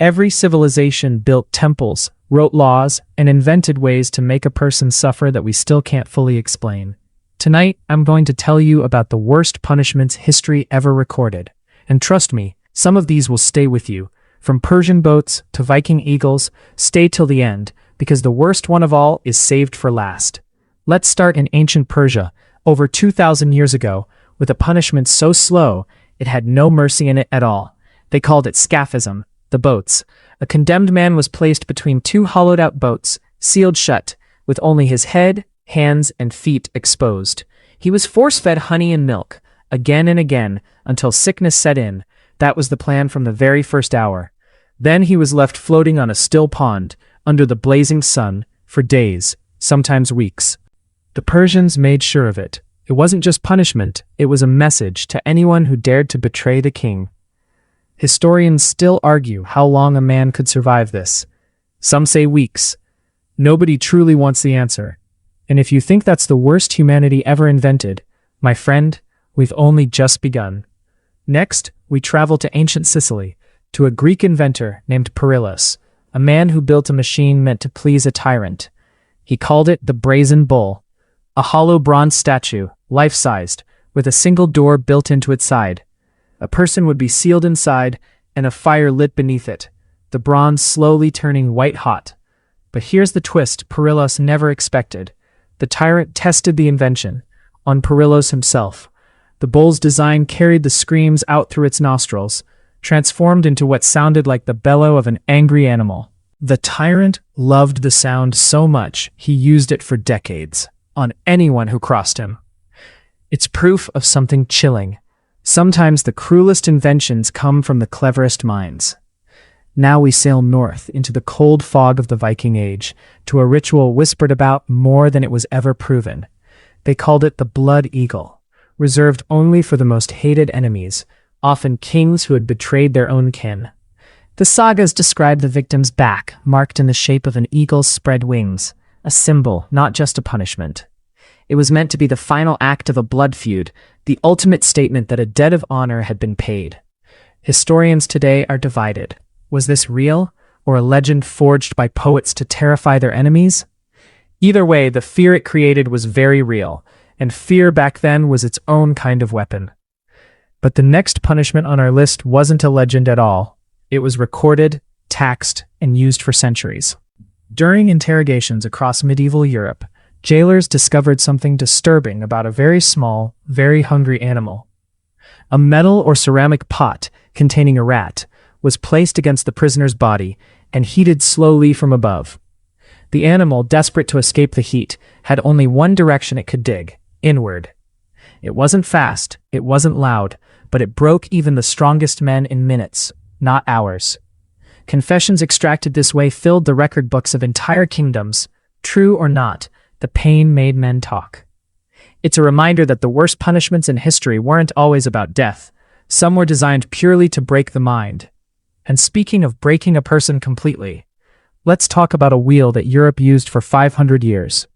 Every civilization built temples, wrote laws, and invented ways to make a person suffer that we still can't fully explain. Tonight, I'm going to tell you about the worst punishments history ever recorded. And trust me, some of these will stay with you. From Persian boats to Viking eagles, stay till the end, because the worst one of all is saved for last. Let's start in ancient Persia, over 2,000 years ago, with a punishment so slow, it had no mercy in it at all. They called it scaphism, the boats. A condemned man was placed between two hollowed-out boats, sealed shut, with only his head, hands, and feet exposed. He was force-fed honey and milk, again and again, until sickness set in. That was the plan from the very first hour. Then he was left floating on a still pond, under the blazing sun, for days, sometimes weeks. The Persians made sure of it. It wasn't just punishment, it was a message to anyone who dared to betray the king. Historians still argue how long a man could survive this. Some say weeks. Nobody truly wants the answer. And if you think that's the worst humanity ever invented, my friend, we've only just begun. Next, we travel to ancient Sicily, to a Greek inventor named Perillus, a man who built a machine meant to please a tyrant. He called it the Brazen Bull, a hollow bronze statue, life-sized, with a single door built into its side. A person would be sealed inside, and a fire lit beneath it, the bronze slowly turning white-hot. But here's the twist Perillus never expected. The tyrant tested the invention on Perillus himself. The bull's design carried the screams out through its nostrils, transformed into what sounded like the bellow of an angry animal. The tyrant loved the sound so much he used it for decades, on anyone who crossed him. It's proof of something chilling. Sometimes the cruelest inventions come from the cleverest minds. Now we sail north into the cold fog of the Viking Age, to a ritual whispered about more than it was ever proven. They called it the Blood Eagle, reserved only for the most hated enemies, often kings who had betrayed their own kin. The sagas describe the victim's back, marked in the shape of an eagle's spread wings, a symbol, not just a punishment. It was meant to be the final act of a blood feud, the ultimate statement that a debt of honor had been paid. Historians today are divided. Was this real, or a legend forged by poets to terrify their enemies? Either way, the fear it created was very real, and fear back then was its own kind of weapon. But the next punishment on our list wasn't a legend at all. It was recorded, taxed, and used for centuries. During interrogations across medieval Europe, jailers discovered something disturbing about a very small, very hungry animal. A metal or ceramic pot containing a rat was placed against the prisoner's body and heated slowly from above. The animal, desperate to escape the heat, had only one direction it could dig, inward. It wasn't fast, it wasn't loud, but it broke even the strongest men in minutes, not hours. Confessions extracted this way filled the record books of entire kingdoms. True or not, the pain made men talk. It's a reminder that the worst punishments in history weren't always about death. Some were designed purely to break the mind. And speaking of breaking a person completely, let's talk about a wheel that Europe used for 500 years.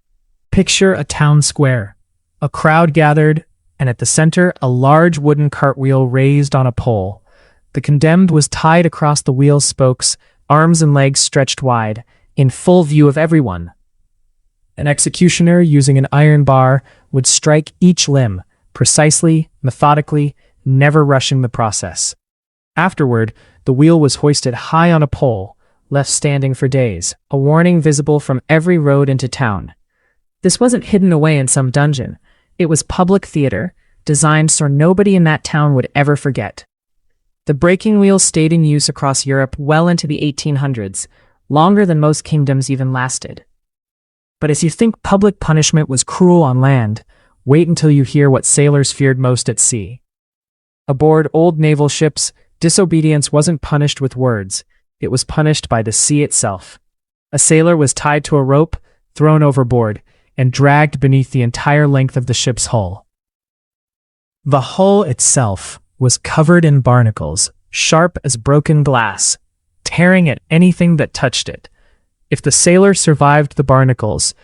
Picture a town square. A crowd gathered, and at the center, a large wooden cartwheel raised on a pole. The condemned was tied across the wheel's spokes, arms and legs stretched wide, in full view of everyone. An executioner, using an iron bar, would strike each limb, precisely, methodically, never rushing the process. Afterward, the wheel was hoisted high on a pole, left standing for days, a warning visible from every road into town. This wasn't hidden away in some dungeon. It was public theater, designed so nobody in that town would ever forget. The breaking wheel stayed in use across Europe well into the 1800s, longer than most kingdoms even lasted. But as you think public punishment was cruel on land, wait until you hear what sailors feared most at sea. Aboard old naval ships, disobedience wasn't punished with words, it was punished by the sea itself. A sailor was tied to a rope, thrown overboard, and dragged beneath the entire length of the ship's hull. The hull itself was covered in barnacles, sharp as broken glass, tearing at anything that touched it. If the sailor survived the barnacles,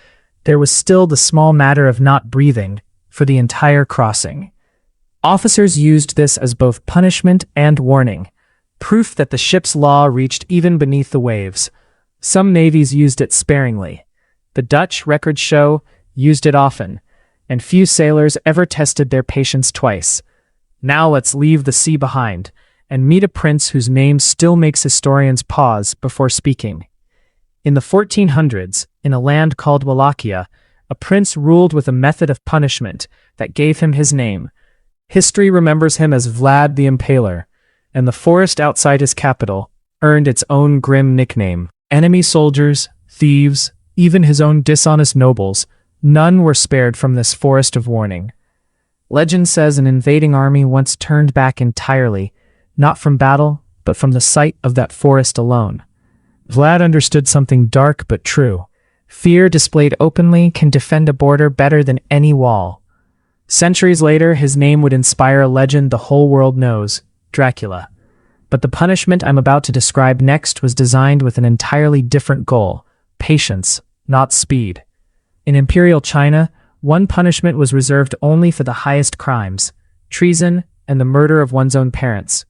there was still the small matter of not breathing for the entire crossing. Officers used this as both punishment and warning. proof that the ship's law reached even beneath the waves. Some navies used it sparingly. The Dutch, records show, used it often, and few sailors ever tested their patience twice. Now let's leave the sea behind and meet a prince whose name still makes historians pause before speaking. In the 1400s, in a land called Wallachia, a prince ruled with a method of punishment that gave him his name. History remembers him as Vlad the Impaler, and the forest outside his capital earned its own grim nickname. Enemy soldiers, thieves, even his own dishonest nobles, none were spared from this forest of warning. Legend says an invading army once turned back entirely, not from battle, but from the sight of that forest alone. Vlad understood something dark but true. Fear displayed openly can defend a border better than any wall. Centuries later, his name would inspire a legend the whole world knows, Dracula. But the punishment I'm about to describe next was designed with an entirely different goal: patience, not speed. In Imperial China, one punishment was reserved only for the highest crimes: treason and the murder of one's own parents.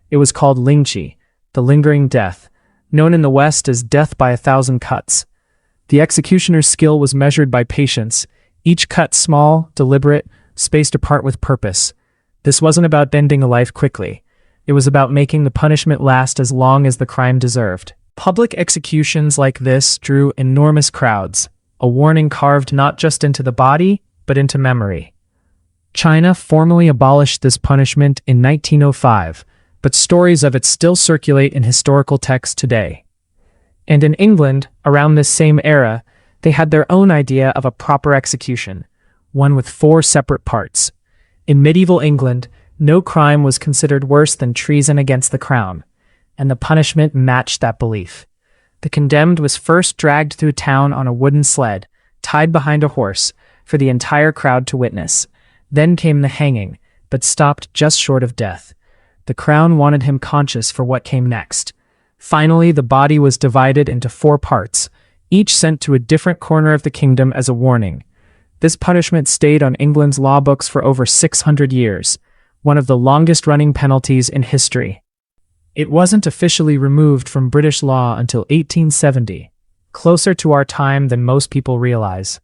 It was called lingqi, the lingering death, known in the West as death by 1,000 cuts. The executioner's skill was measured by patience, each cut small, deliberate, spaced apart with purpose. This wasn't about ending a life quickly. It was about making the punishment last as long as the crime deserved. Public executions like this drew enormous crowds, a warning carved not just into the body, but into memory. China formally abolished this punishment in 1905, but stories of it still circulate in historical texts today. And in England, around this same era, they had their own idea of a proper execution, one with 4 separate parts. In medieval England, no crime was considered worse than treason against the crown, and the punishment matched that belief. The condemned was first dragged through town on a wooden sled, tied behind a horse, for the entire crowd to witness. Then came the hanging, but stopped just short of death. The crown wanted him conscious for what came next. Finally, the body was divided into 4 parts, each sent to a different corner of the kingdom as a warning. This punishment stayed on England's law books for over 600 years, one of the longest-running penalties in history. It wasn't officially removed from British law until 1870, closer to our time than most people realize.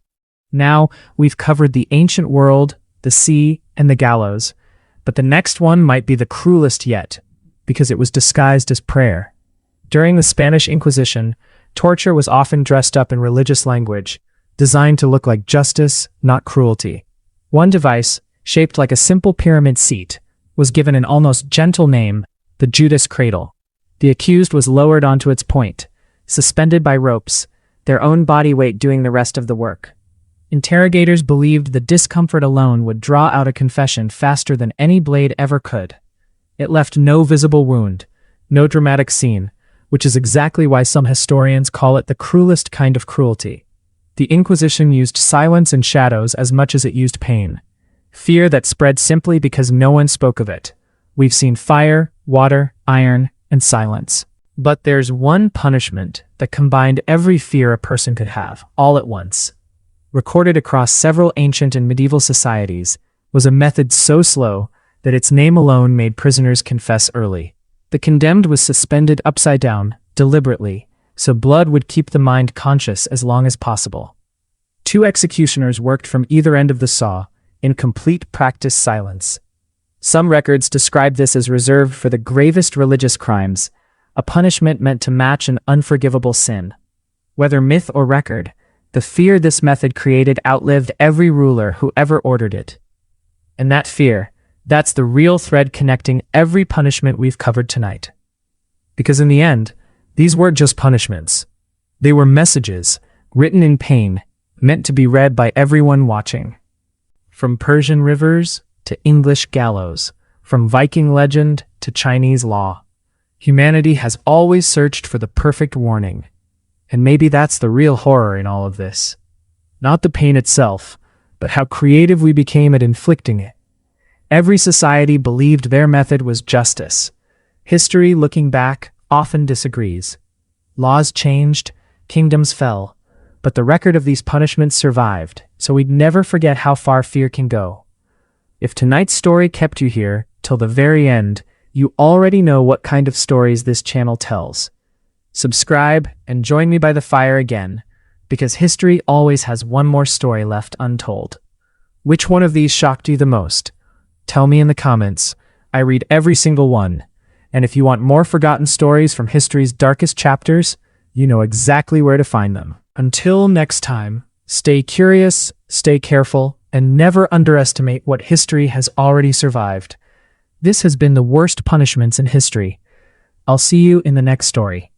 Now, we've covered the ancient world, the sea, and the gallows, but the next one might be the cruelest yet, because it was disguised as prayer. During the Spanish Inquisition, torture was often dressed up in religious language, designed to look like justice, not cruelty. One device, shaped like a simple pyramid seat, was given an almost gentle name, the Judas cradle. The accused was lowered onto its point, suspended by ropes, their own body weight doing the rest of the work. Interrogators believed the discomfort alone would draw out a confession faster than any blade ever could. It left no visible wound, no dramatic scene, which is exactly why some historians call it the cruelest kind of cruelty. The Inquisition used silence and shadows as much as it used pain. Fear that spread simply because no one spoke of it. We've seen fire, water, iron, and silence. But there's one punishment that combined every fear a person could have, all at once. Recorded across several ancient and medieval societies, was a method so slow that its name alone made prisoners confess early. The condemned was suspended upside down, deliberately, so blood would keep the mind conscious as long as possible. 2 executioners worked from either end of the saw, in complete practice silence. Some records describe this as reserved for the gravest religious crimes, a punishment meant to match an unforgivable sin. Whether myth or record, the fear this method created outlived every ruler who ever ordered it. And that fear, that's the real thread connecting every punishment we've covered tonight. Because in the end, these weren't just punishments. They were messages, written in pain, meant to be read by everyone watching. From Persian rivers to English gallows, from Viking legend to Chinese law, humanity has always searched for the perfect warning. And maybe that's the real horror in all of this. Not the pain itself, but how creative we became at inflicting it. Every society believed their method was justice. History, looking back, often disagrees. Laws changed, kingdoms fell, but the record of these punishments survived, so we'd never forget how far fear can go. If tonight's story kept you here till the very end, You already know what kind of stories this channel tells. Subscribe and join me by the fire again, because history always has one more story left untold. Which one of these shocked you the most? Tell me in the comments. I read every single one. And if you want more forgotten stories from history's darkest chapters, you know exactly where to find them. Until next time, stay curious, stay careful, and never underestimate what history has already survived. This has been the worst punishments in history. I'll see you in the next story.